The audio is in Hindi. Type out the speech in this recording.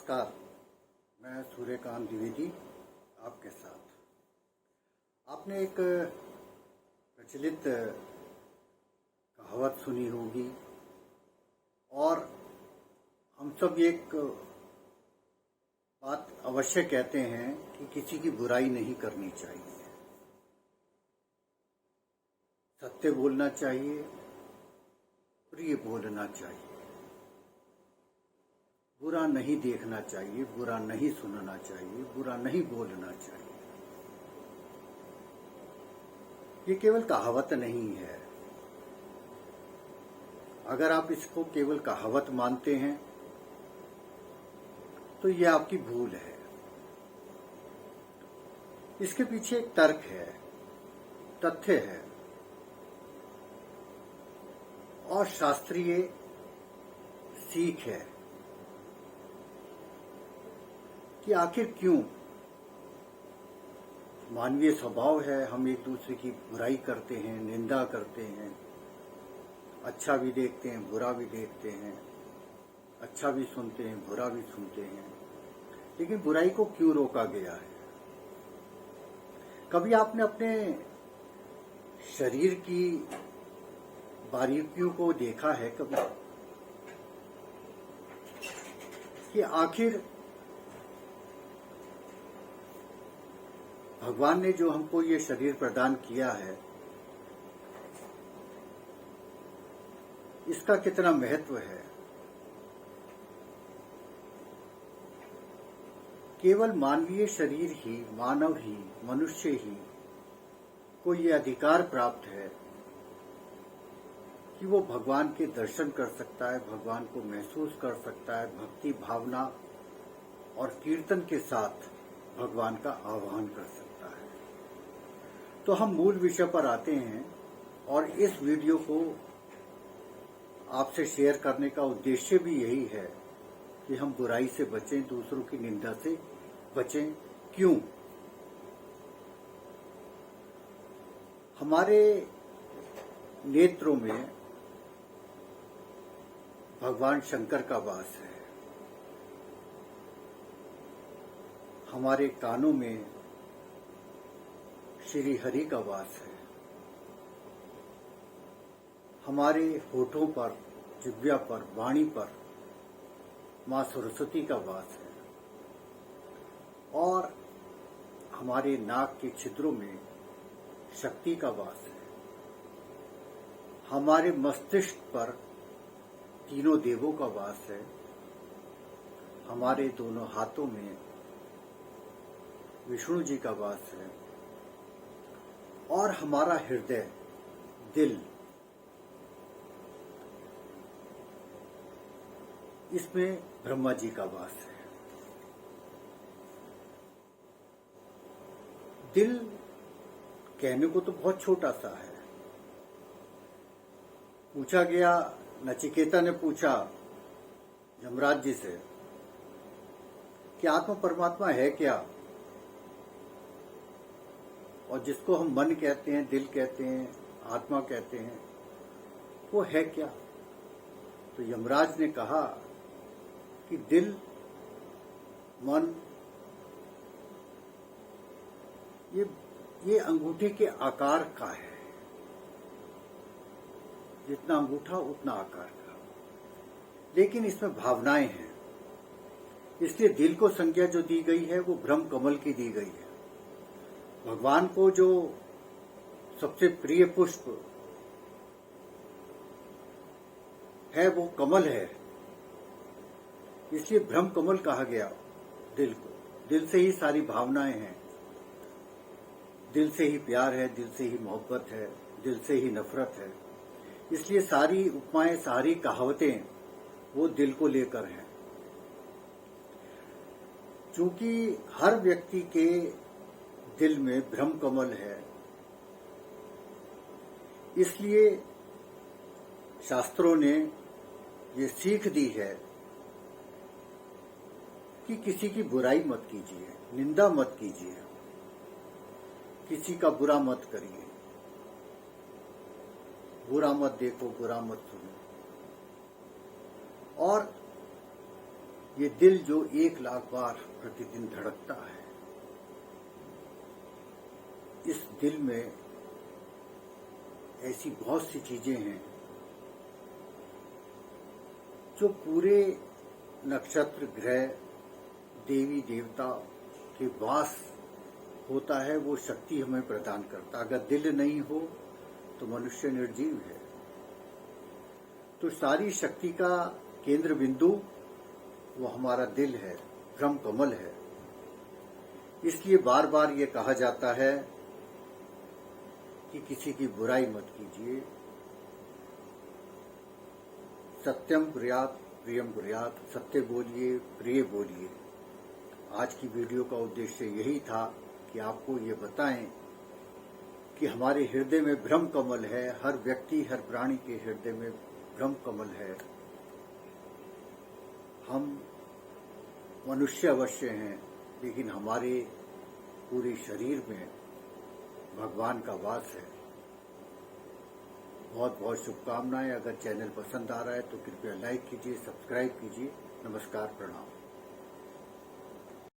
नमस्कार, मैं सूर्यकांत द्विवेदी आपके साथ। आपने एक प्रचलित कहावत सुनी होगी और हम सब एक बात अवश्य कहते हैं कि किसी की बुराई नहीं करनी चाहिए, सत्य बोलना चाहिए, प्रिय बोलना चाहिए, बुरा नहीं देखना चाहिए, बुरा नहीं सुनना चाहिए, बुरा नहीं बोलना चाहिए। ये केवल कहावत नहीं है। अगर आप इसको केवल कहावत मानते हैं तो ये आपकी भूल है। इसके पीछे एक तर्क है, तथ्य है और शास्त्रीय सीख है कि आखिर क्यों मानवीय स्वभाव है, हम एक दूसरे की बुराई करते हैं, निंदा करते हैं, अच्छा भी देखते हैं, बुरा भी देखते हैं, अच्छा भी सुनते हैं, बुरा भी सुनते हैं, लेकिन बुराई को क्यों रोका गया है? कभी आपने अपने शरीर की बारीकियों को देखा है कभी कि आखिर भगवान ने जो हमको ये शरीर प्रदान किया है, इसका कितना महत्व है? केवल मानवीय शरीर ही, मानव ही, मनुष्य ही को ये अधिकार प्राप्त है कि वो भगवान के दर्शन कर सकता है, भगवान को महसूस कर सकता है, भक्ति भावना और कीर्तन के साथ भगवान का आह्वान कर सकता है। तो हम मूल विषय पर आते हैं और इस वीडियो को आपसे शेयर करने का उद्देश्य भी यही है कि हम बुराई से बचें, दूसरों की निंदा से बचें। क्यों? हमारे नेत्रों में भगवान शंकर का वास है, हमारे कानों में श्री हरि का वास है, हमारे होठों पर, जिह्वा पर, वाणी पर मां सरस्वती का वास है और हमारे नाक के छिद्रों में शक्ति का वास है। हमारे मस्तिष्क पर तीनों देवों का वास है। हमारे दोनों हाथों में विष्णु जी का वास है और हमारा हृदय, दिल, इसमें ब्रह्मा जी का वास है। दिल कहने को तो बहुत छोटा सा है। पूछा गया, नचिकेता ने पूछा यमराज जी से कि आत्मा परमात्मा है क्या? और जिसको हम मन कहते हैं, दिल कहते हैं, आत्मा कहते हैं, वो है क्या? तो यमराज ने कहा कि दिल, मन ये अंगूठे के आकार का है, जितना अंगूठा उतना आकार का, लेकिन इसमें भावनाएं हैं। इसलिए दिल को संज्ञा जो दी गई है वो ब्रह्म कमल की दी गई है। भगवान को जो सबसे प्रिय पुष्प है वो कमल है, इसलिए ब्रह्म कमल कहा गया दिल को। दिल से ही सारी भावनाएं हैं, दिल से ही प्यार है, दिल से ही मोहब्बत है, दिल से ही नफरत है। इसलिए सारी उपमाएं, सारी कहावतें वो दिल को लेकर हैं। चूंकि हर व्यक्ति के दिल में ब्रह्म कमल है, इसलिए शास्त्रों ने ये सीख दी है कि किसी की बुराई मत कीजिए, निंदा मत कीजिए, किसी का बुरा मत करिए, बुरा मत देखो, बुरा मत सुनो। और ये दिल जो 1,00,000 बार प्रतिदिन धड़कता है, इस दिल में ऐसी बहुत सी चीजें हैं जो पूरे नक्षत्र, ग्रह, देवी देवता के वास होता है, वो शक्ति हमें प्रदान करता। अगर दिल नहीं हो तो मनुष्य निर्जीव है। तो सारी शक्ति का केंद्र बिंदु वो हमारा दिल है, ब्रह्म कमल है। इसलिए बार बार ये कहा जाता है कि किसी की बुराई मत कीजिए। सत्यम कुर्यात प्रियम कुर्यात, सत्य बोलिए, प्रिय बोलिए। आज की वीडियो का उद्देश्य यही था कि आपको ये बताएं कि हमारे हृदय में ब्रह्म कमल है। हर व्यक्ति, हर प्राणी के हृदय में ब्रह्म कमल है। हम मनुष्य अवश्य हैं, लेकिन हमारे पूरे शरीर में भगवान का वास है। बहुत बहुत शुभकामनाएं। अगर चैनल पसंद आ रहा है तो कृपया लाइक कीजिए, सब्सक्राइब कीजिए। नमस्कार, प्रणाम।